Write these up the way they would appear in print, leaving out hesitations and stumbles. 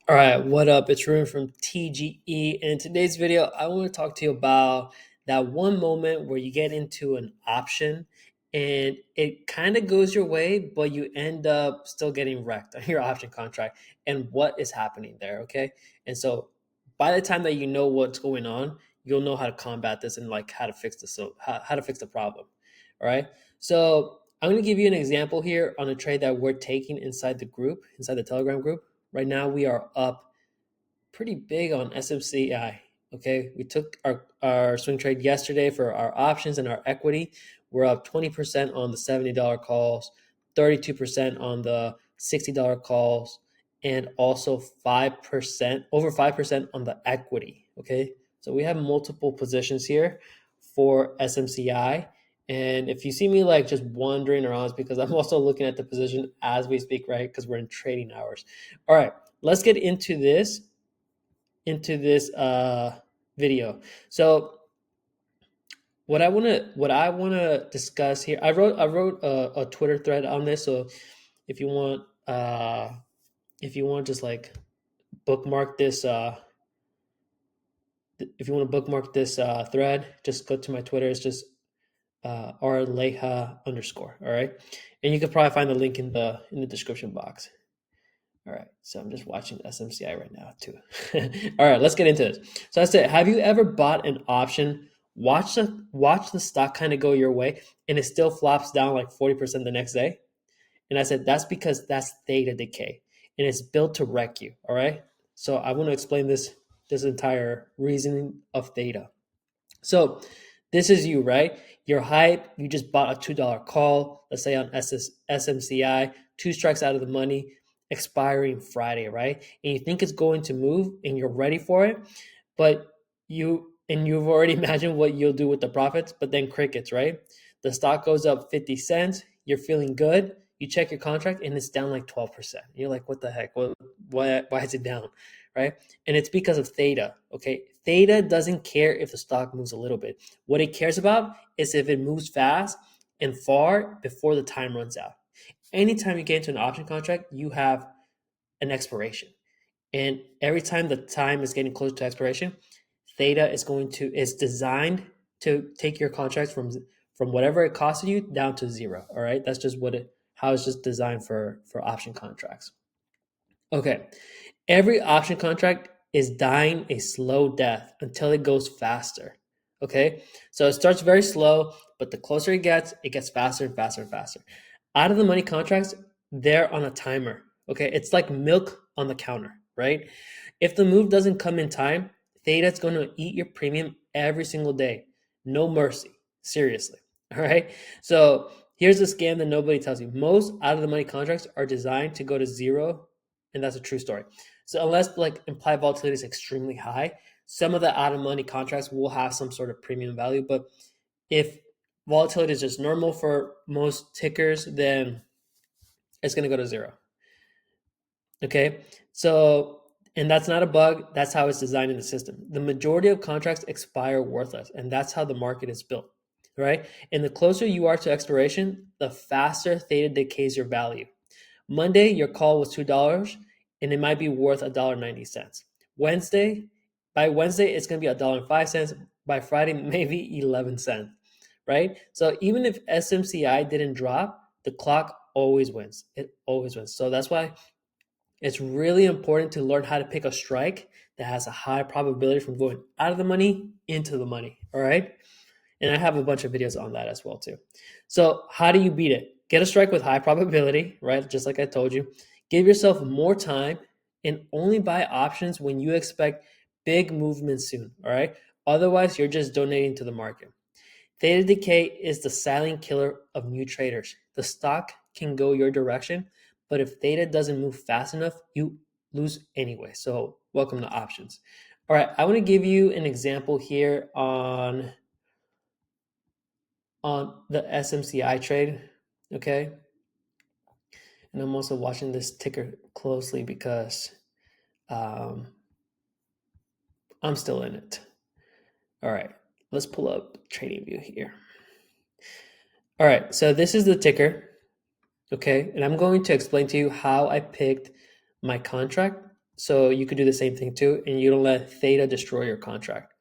All right, what up? It's Ruben from TGE. And in today's video, I want to talk to you about that one moment where you get into an option and it kind of goes your way, but you end up still getting wrecked on your option contract and what is happening there. Okay. And so by the time that you know what's going on, you'll know how to combat this and like how to fix this. So, how to fix the problem. All right. So, I'm going to give you an example here on a trade that we're taking inside the group, inside the Telegram group. Right now, we are up pretty big on SMCI. Okay, we took our swing trade yesterday for our options and our equity. We're up 20% on the $70 calls, 32% on the $60 calls, and also 5%, over 5% on the equity. Okay, so we have multiple positions here for SMCI. And if you see me like just wandering around, it's because I'm also looking at the position as we speak, right? Because we're in trading hours. All right, let's get into this video. So what I want to discuss here, I wrote a Twitter thread on this. So if you want if you want to just like bookmark this if you want to bookmark this thread, just go to my Twitter. It's just rleha underscore. All right, and you can probably find the link in the description box. All right, so I'm just watching SMCI right now too. All right, let's get into this. So I said, have you ever bought an option, watch the stock kind of go your way, and it still flops down like 40% the next day? And I said, that's because that's theta decay, and it's built to wreck you. All right. So I want to explain this entire reasoning of theta. So this is you, right? You're hype. You just bought a $2 call, let's say on SMCI, two strikes out of the money, expiring Friday, right? And you think it's going to move and you're ready for it, but you've already imagined what you'll do with the profits, but then crickets, right? The stock goes up 50 cents, you're feeling good. You check your contract and it's down like 12%. You're like, what the heck? Why is it down? Right? And it's because of theta. Okay. Theta doesn't care if the stock moves a little bit. What it cares about is if it moves fast and far before the time runs out. Anytime you get into an option contract, you have an expiration. And every time the time is getting close to expiration, theta is designed to take your contracts from whatever it costed you down to zero. All right. That's just how it's just designed for option contracts. Okay. Every option contract is dying a slow death until it goes faster. Okay. So it starts very slow, but the closer it gets faster and faster and faster. Out of the money contracts, they're on a timer. Okay. It's like milk on the counter, right? If the move doesn't come in time, Theta's going to eat your premium every single day. No mercy. Seriously. All right. So here's a scam that nobody tells you. Most out of the money contracts are designed to go to zero, and that's a true story. So unless like implied volatility is extremely high, some of the out of money contracts will have some sort of premium value. But if volatility is just normal for most tickers, then it's going to go to zero. Okay. So, and that's not a bug. That's how it's designed in the system. The majority of contracts expire worthless, and that's how the market is built. Right. And the closer you are to expiration, the faster theta decays your value. Monday, your call was $2 and it might be worth $1.90. By Wednesday, it's going to be $1.05. By Friday, maybe 11 cents, right? So even if SMCI didn't drop, the clock always wins. It always wins. So that's why it's really important to learn how to pick a strike that has a high probability from going out of the money into the money, all right? And I have a bunch of videos on that as well too. So how do you beat it? Get a strike with high probability, right? Just like I told you. Give yourself more time and only buy options when you expect big movements soon, all right? Otherwise, you're just donating to the market. Theta decay is the silent killer of new traders. The stock can go your direction, but if theta doesn't move fast enough, you lose anyway. So welcome to options. All right, I want to give you an example here on the SMCI trade, okay? And I'm also watching this ticker closely because I'm still in it. All right, let's pull up TradingView here. All right, so this is the ticker, okay? And I'm going to explain to you how I picked my contract So you could do the same thing too, and you don't let theta destroy your contract.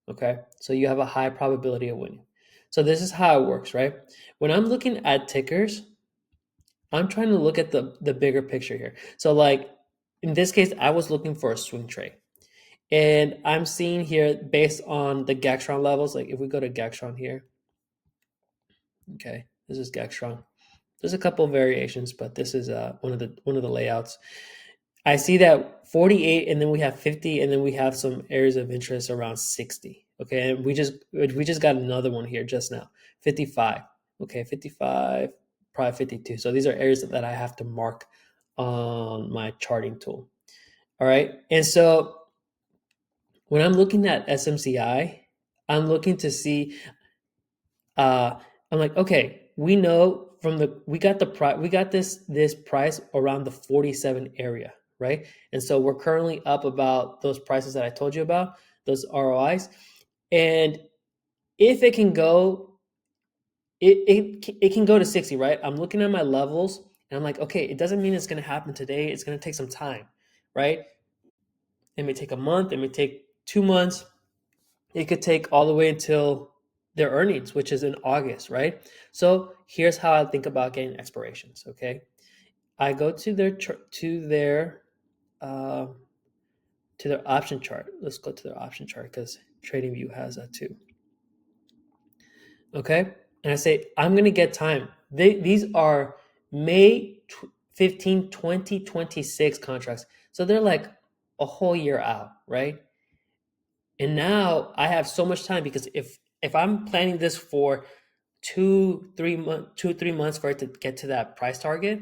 Okay, so you have a high probability of winning. So this is how it works, right? When I'm looking at tickers, I'm trying to look at the bigger picture here. So like in this case, I was looking for a swing trade. And I'm seeing here based on the Gextron levels, like if we go to Gextron here, okay, this is Gextron. There's a couple of variations, but this is one of the layouts. I see that 48, and then we have 50, and then we have some areas of interest around 60. Okay, and we just got another one here just now, 55. Okay, 55, probably 52. So these are areas that I have to mark on my charting tool. All right, and so when I'm looking at SMCI, I'm looking to see. Uh, I'm like, okay, we know from we got the price, we got this price around the 47 area, right? And so we're currently up about those prices that I told you about, those ROIs, and if it can go, it can go to 60, right? I'm looking at my levels, and I'm like, okay, it doesn't mean it's going to happen today. It's going to take some time, right? It may take a month, it may take 2 months, it could take all the way until their earnings, which is in August, right? So here's how I think about getting expirations. Okay, I go to uh, their option chart. Let's go to their option chart because TradingView has that too. Okay, and I say I'm gonna get time. These are May 15, 2026 contracts, so they're like a whole year out, right? And now I have so much time because if I'm planning this for 2 3 months for it to get to that price target,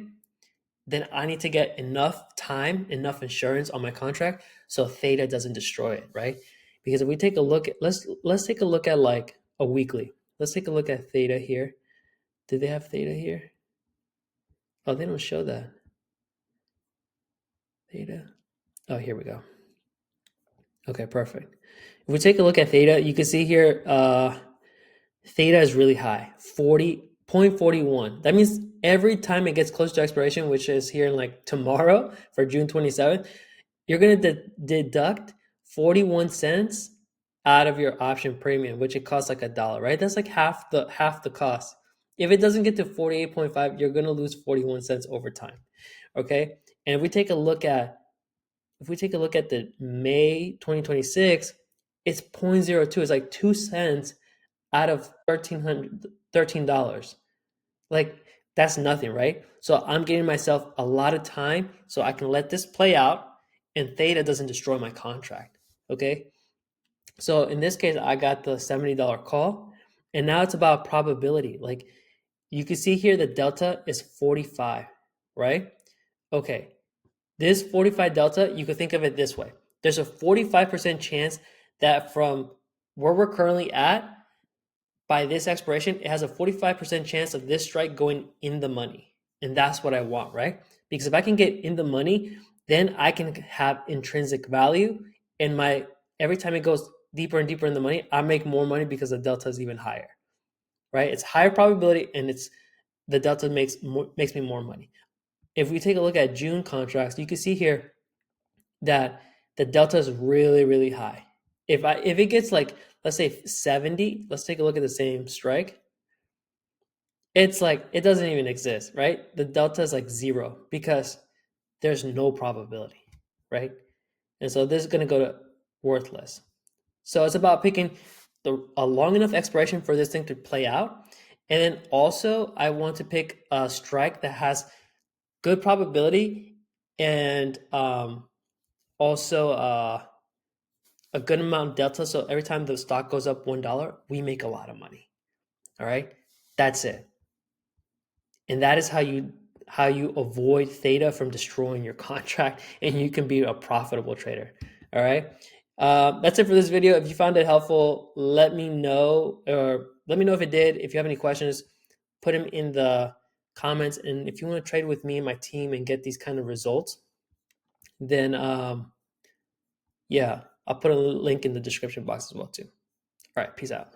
then I need to get enough time, enough insurance on my contract so theta doesn't destroy it, right? Because if we take a look at let's take a look at like a weekly. Let's take a look at theta here. Did they have theta here? Oh, they don't show that. Theta. Oh, here we go. Okay, perfect. If we take a look at theta, you can see here theta is really high, 40.41. That means every time it gets close to expiration, which is here in like tomorrow for June 27th, you're going to deduct 41 cents out of your option premium, which it costs like $1, right? That's like half the cost. If it doesn't get to 48.5, you're going to lose 41 cents over time. Okay? And if we take a look at the May 2026, it's 0.02. It's like 2 cents out of $13. Like that's nothing, right? So I'm giving myself a lot of time so I can let this play out and theta doesn't destroy my contract. Okay. So in this case, I got the $70 call, and now it's about probability. Like you can see here, the delta is 45, right? Okay. This 45 delta, you could think of it this way. There's a 45% chance that from where we're currently at, by this expiration, it has a 45% chance of this strike going in the money. And that's what I want, right? Because if I can get in the money, then I can have intrinsic value. And my every time it goes deeper and deeper in the money, I make more money because the delta is even higher, right? It's higher probability, and it's the delta makes me more money. If we take a look at June contracts, you can see here that the delta is really, really high. If it gets like, let's say 70, let's take a look at the same strike. It's like it doesn't even exist, right? The delta is like 0 because there's no probability, right? And so this is going to go to worthless. So it's about picking a long enough expiration for this thing to play out. And then also I want to pick a strike that has good probability and also a good amount of delta. So every time the stock goes up $1, we make a lot of money. All right. That's it. And that is how you avoid theta from destroying your contract, and you can be a profitable trader. All right. That's it for this video. If you found it helpful, let me know, or let me know if it did. If you have any questions, put them in the comments. And if you want to trade with me and my team and get these kind of results, then yeah, I'll put a link in the description box as well too. All right, peace out.